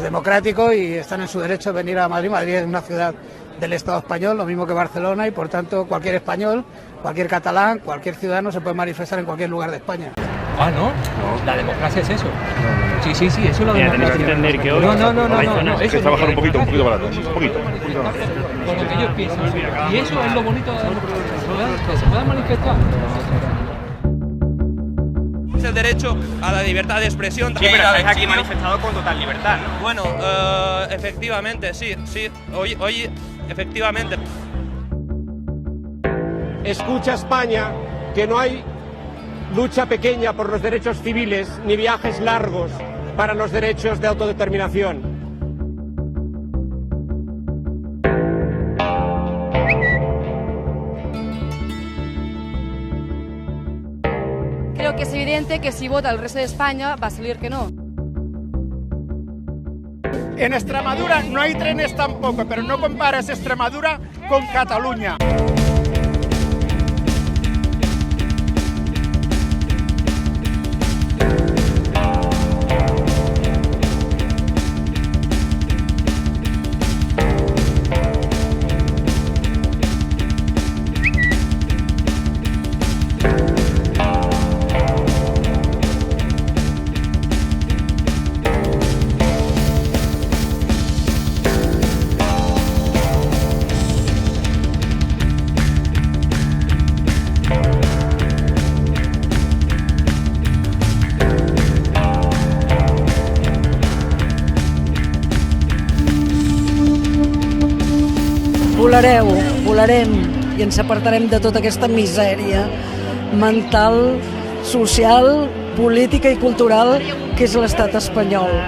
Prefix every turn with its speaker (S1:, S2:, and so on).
S1: democrático y están en su derecho de venir a Madrid. Madrid es una ciudad del Estado español, lo mismo que Barcelona, y por tanto cualquier español, cualquier catalán, cualquier ciudadano se puede manifestar en cualquier lugar de España.
S2: Ah, ¿no? La democracia es eso. Sí, eso es la democracia.
S3: Tenéis que entender que hoy...
S2: No.
S3: Es que trabajar un poquito barato. Un poquito.
S2: Con lo que ellos piensan. Y eso es lo bonito de la democracia, que se puedan manifestar.
S4: Es el derecho a la libertad de expresión.
S5: Sí, pero estáis aquí manifestado con total libertad, ¿no?
S4: Bueno, efectivamente, sí. Hoy, efectivamente.
S6: Escucha España que no hay lucha pequeña por los derechos civiles ni viajes largos para los derechos de autodeterminación.
S7: Creo que es evidente que si vota el resto de España va a salir que no.
S8: En Extremadura no hay trenes tampoco, pero no compares Extremadura con Cataluña.
S9: Volarem i ens apartarem de tota aquesta misèria mental, social, política i cultural que és l'estat espanyol.